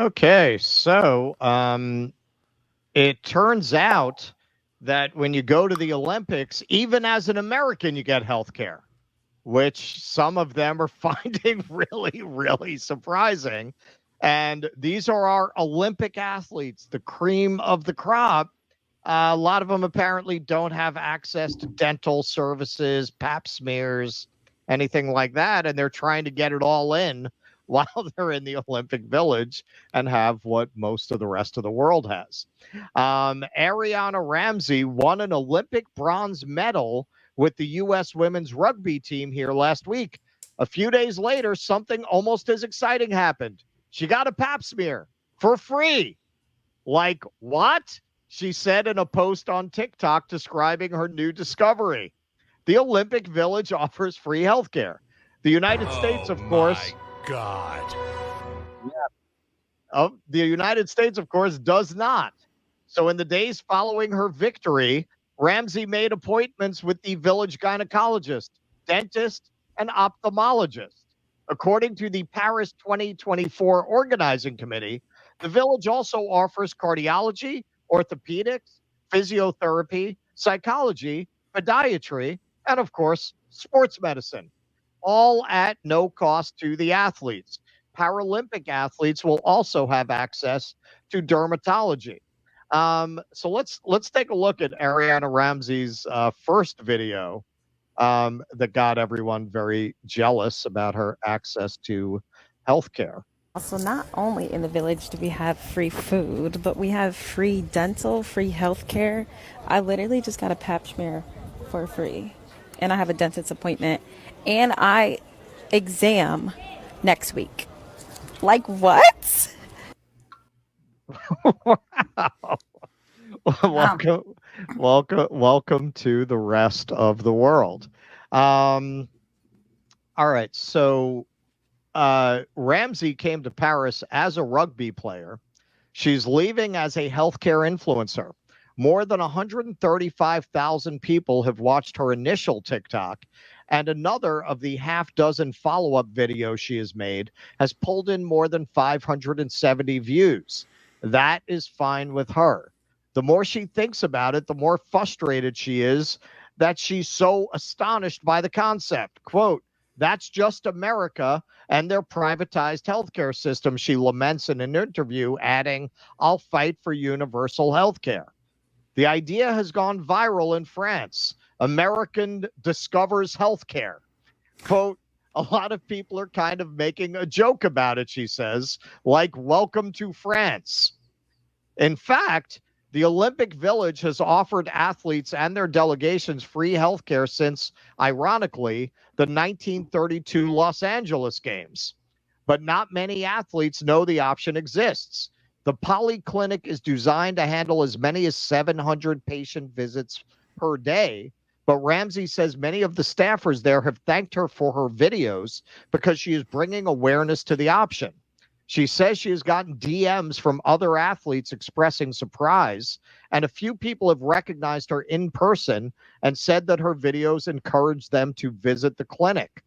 Okay, so it turns out that when you go to the Olympics, even as an American, you get health care, which some of them are finding really, really surprising. And these are our Olympic athletes, the cream of the crop. A lot of them apparently don't have access to dental services, pap smears, anything like that. And they're trying to get it all in while they're in the Olympic Village and have what most of the rest of the world has. Ariana Ramsey won an Olympic bronze medal with the U.S. women's rugby team here last week. A few days later, something almost as exciting happened. She got a pap smear for free. Like, what? She said in a post on TikTok describing her new discovery. The Olympic Village offers free healthcare. The United States, of course. God. The United States, of course, does not. So, in the days following her victory, Ramsey made appointments with the village gynecologist, dentist, and ophthalmologist. According to the Paris 2024 organizing committee, the village also offers cardiology, orthopedics, physiotherapy, psychology, podiatry, and of course, sports medicine, all at no cost to the athletes. Paralympic athletes will also have access to dermatology. So let's take a look at Ariana Ramsey's first video that got everyone very jealous about her access to healthcare. Also, not only in the village do we have free food, but we have free dental, free health care. I literally just got a pap smear for free, and I have a dentist appointment, and I exam next week. Like what? Wow. welcome to the rest of the world. All right, so Ramsey came to Paris as a rugby player. She's leaving as a healthcare influencer. More than 135,000 people have watched her initial TikTok, and another of the half dozen follow-up videos she has made has pulled in more than 570 views. That is fine with her. The more she thinks about it, the more frustrated she is that she's so astonished by the concept. Quote, "That's just America and their privatized healthcare system," she laments in an interview, adding, "I'll fight for universal healthcare." The idea has gone viral in France. American discovers healthcare. Quote, "A lot of people are kind of making a joke about it," she says, like, "Welcome to France." In fact, the Olympic Village has offered athletes and their delegations free healthcare since, ironically, the 1932 Los Angeles Games. But not many athletes know the option exists. The polyclinic is designed to handle as many as 700 patient visits per day. But Ramsey says many of the staffers there have thanked her for her videos because she is bringing awareness to the option. She says she has gotten DMs from other athletes expressing surprise, and a few people have recognized her in person and said that her videos encourage them to visit the clinic.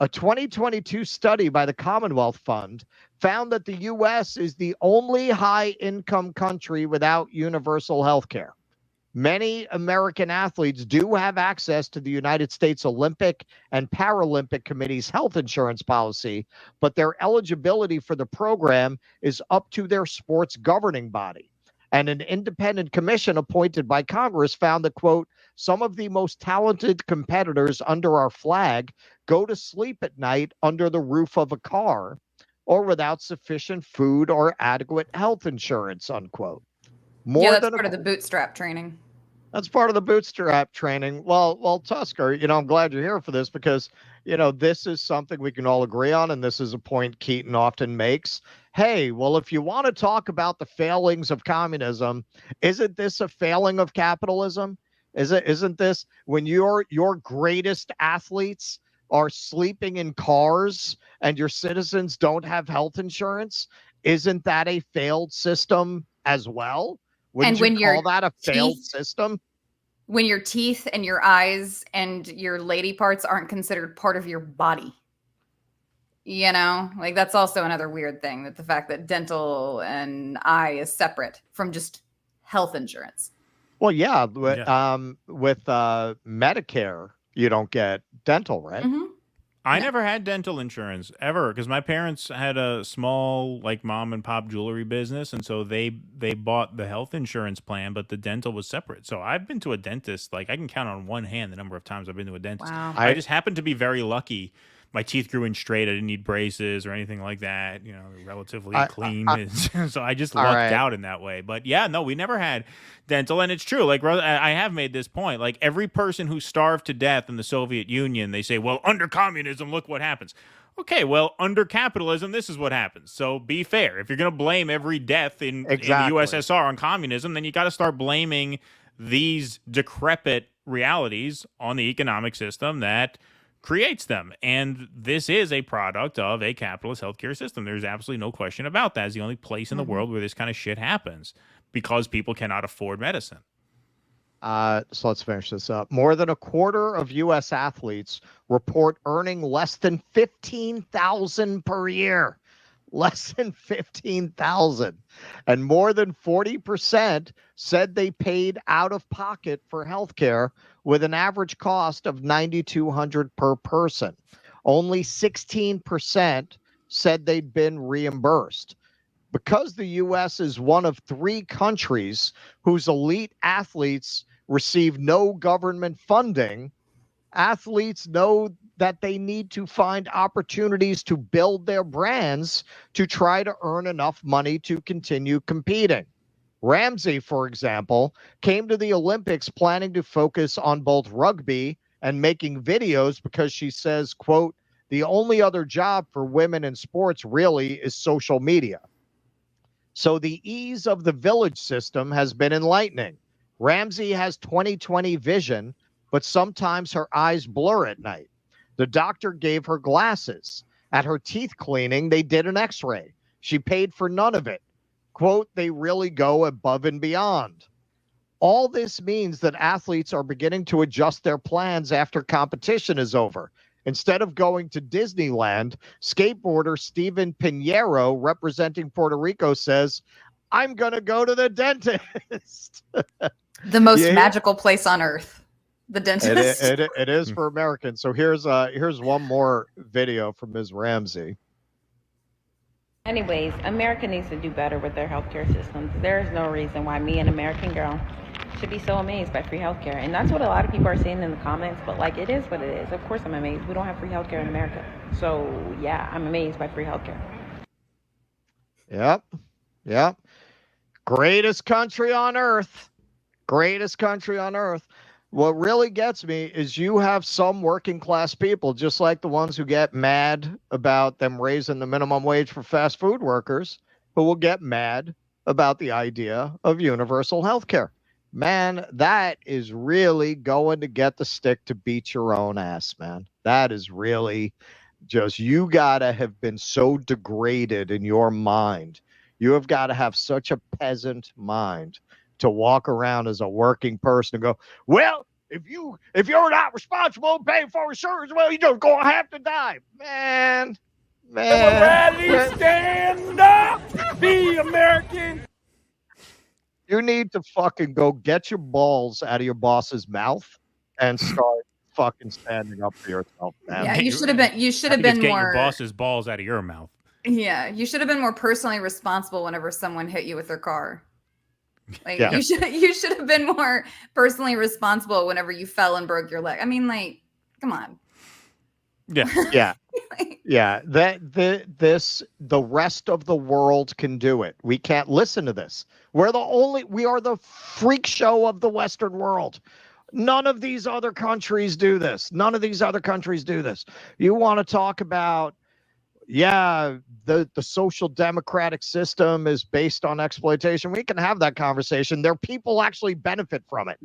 A 2022 study by the Commonwealth Fund found that the U.S. is the only high-income country without universal health care. Many American athletes do have access to the United States Olympic and Paralympic Committee's health insurance policy, but their eligibility for the program is up to their sports governing body. And an independent commission appointed by Congress found that, quote, "Some of the most talented competitors under our flag go to sleep at night under the roof of a car or without sufficient food or adequate health insurance," unquote. That's part of the bootstrap training. That's part of the bootstrap training. Well, Tusker, I'm glad you're here for this because, this is something we can all agree on, and this is a point Keaton often makes. Hey, well, if you want to talk about the failings of communism, isn't this a failing of capitalism? Isn't this when your greatest athletes are sleeping in cars and your citizens don't have health insurance? Isn't that a failed system as well? Wouldn't you call that a failed system? When your teeth and your eyes and your lady parts aren't considered part of your body. Like that's also another weird thing, that the fact that dental and eye is separate from just health insurance. Well, yeah, with Medicare, you don't get dental, right? Mm-hmm. I never had dental insurance ever because my parents had a small like mom and pop jewelry business, and so they bought the health insurance plan, but the dental was separate. So I've been to a dentist, like I can count on one hand the number of times I've been to a dentist. Wow. I just happened to be very lucky. My teeth grew in straight. I didn't need braces or anything like that. They're relatively clean. So I just lucked out in that way. But yeah, no, we never had dental. And it's true. Like I have made this point. Like every person who starved to death in the Soviet Union, they say, well, under communism, look what happens. Okay, well, under capitalism, this is what happens. So be fair. If you're going to blame every death in the USSR on communism, then you got to start blaming these decrepit realities on the economic system that creates them. And this is a product of a capitalist healthcare system. There's absolutely no question about that. It's the only place in the world where this kind of shit happens because people cannot afford medicine. So let's finish this up. More than a quarter of U.S. athletes report earning less than $15,000 per year. Less than $15,000. And more than 40% said they paid out of pocket for healthcare, with an average cost of $9,200 per person. Only 16% said they'd been reimbursed. Because the U.S. is one of 3 countries whose elite athletes receive no government funding, athletes know that they need to find opportunities to build their brands to try to earn enough money to continue competing. Ramsey, for example, came to the Olympics planning to focus on both rugby and making videos because she says, quote, the only other job for women in sports really is social media. So the ease of the village system has been enlightening. Ramsey has 20/20 vision, but sometimes her eyes blur at night. The doctor gave her glasses. At her teeth cleaning, they did an x-ray. She paid for none of it. Quote, they really go above and beyond. All this means that athletes are beginning to adjust their plans after competition is over. Instead of going to Disneyland, skateboarder Steven Pinheiro, representing Puerto Rico, says, I'm going to go to the dentist. The most magical place on earth, the dentist. It is for Americans. So here's one more video from Ms. Ramsey. Anyways, America needs to do better with their healthcare systems. There is no reason why me, an American girl, should be so amazed by free healthcare. And that's what a lot of people are saying in the comments, but like, it is what it is. Of course I'm amazed. We don't have free healthcare in America. So yeah, I'm amazed by free healthcare. Yep. Greatest country on earth. Greatest country on earth. What really gets me is you have some working class people, just like the ones who get mad about them raising the minimum wage for fast food workers, who will get mad about the idea of universal health care. Man, that is really going to get the stick to beat your own ass, man. That is really just, you got to have been so degraded in your mind. You have got to have such a peasant mind to walk around as a working person and go, well, if you're not responsible and paying for insurance, well, you're just going to have to die. Man. Rally, stand up, be American. You need to fucking go get your balls out of your boss's mouth and start fucking standing up for yourself, man. Yeah, you should have been more. Get your boss's balls out of your mouth. Yeah, you should have been more personally responsible whenever someone hit you with their car. Like you should have been more personally responsible whenever you fell and broke your leg. I mean, like, come on. Yeah. The rest of the world can do it. We can't listen to this. We are the freak show of the Western world. None of these other countries do this. You want to talk about, the social democratic system is based on exploitation. We can have that conversation. Their people actually benefit from it.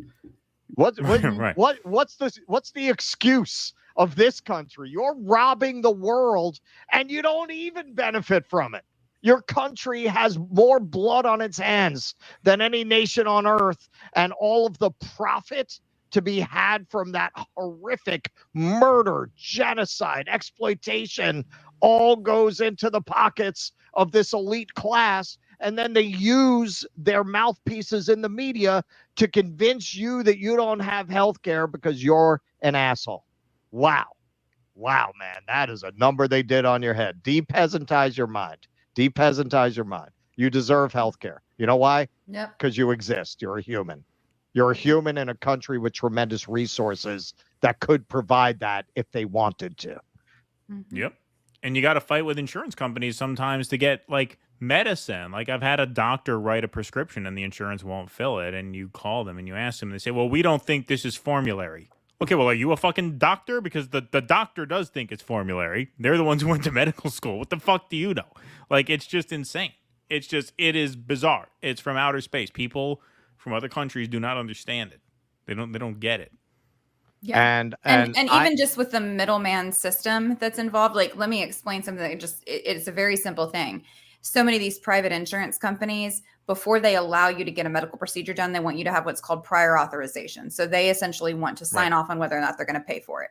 What's the excuse of this country? You're robbing the world and you don't even benefit from it. Your country has more blood on its hands than any nation on earth, and all of the profit to be had from that horrific murder, genocide, exploitation all goes into the pockets of this elite class. And then they use their mouthpieces in the media to convince you that you don't have health care because you're an asshole. Wow. Wow, man. That is a number they did on your head. Depeasantize your mind. Depeasantize your mind. You deserve health care. You know why? Yep. Because you exist. You're a human. You're a human in a country with tremendous resources that could provide that if they wanted to. Mm-hmm. Yep. And you got to fight with insurance companies sometimes to get like medicine. Like I've had a doctor write a prescription and the insurance won't fill it. And you call them and you ask them, and they say, well, we don't think this is formulary. Okay, well, are you a fucking doctor? Because the doctor does think it's formulary. They're the ones who went to medical school. What the fuck do you know? Like, it's just insane. It is bizarre. It's from outer space. People from other countries do not understand it. They don't get it. Yeah. And even just with the middleman system that's involved, like, let me explain something. It's a very simple thing. So many of these private insurance companies, before they allow you to get a medical procedure done, they want you to have what's called prior authorization. So they essentially want to sign off on whether or not they're going to pay for it.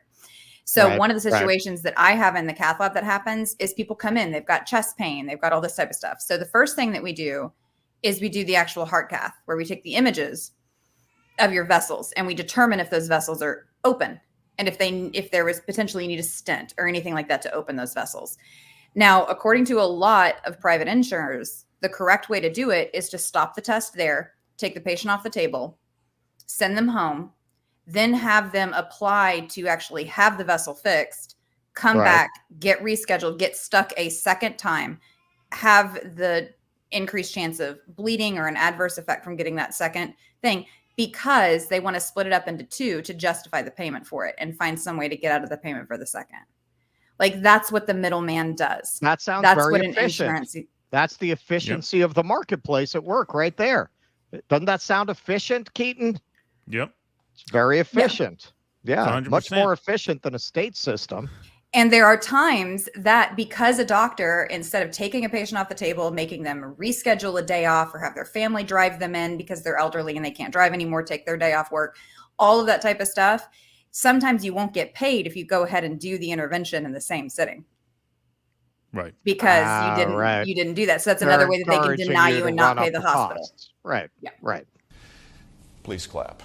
So one of the situations that I have in the cath lab that happens is people come in, they've got chest pain, they've got all this type of stuff. So the first thing that we do is we do the actual heart cath, where we take the images of your vessels and we determine if those vessels are open and if there was potentially you need a stent or anything like that to open those vessels. Now, according to a lot of private insurers, the correct way to do it is to stop the test there, take the patient off the table, send them home, then have them apply to actually have the vessel fixed, come back, get rescheduled, get stuck a second time, have the increased chance of bleeding or an adverse effect from getting that second thing, because they want to split it up into two to justify the payment for it and find some way to get out of the payment for the second. Like, that's what the middleman does. That sounds that's very what efficient. That's the efficiency of the marketplace at work right there. Doesn't that sound efficient, Keaton? Yep. It's very efficient. Yeah, 100%. much more efficient than a state system. And there are times that because a doctor, instead of taking a patient off the table, making them reschedule a day off or have their family drive them in because they're elderly and they can't drive anymore, take their day off work, all of that type of stuff, sometimes you won't get paid if you go ahead and do the intervention in the same sitting. Right. Because you didn't do that. So that's another way that they can deny you and not pay the hospital. Costs. Right. Yeah. Right. Please clap.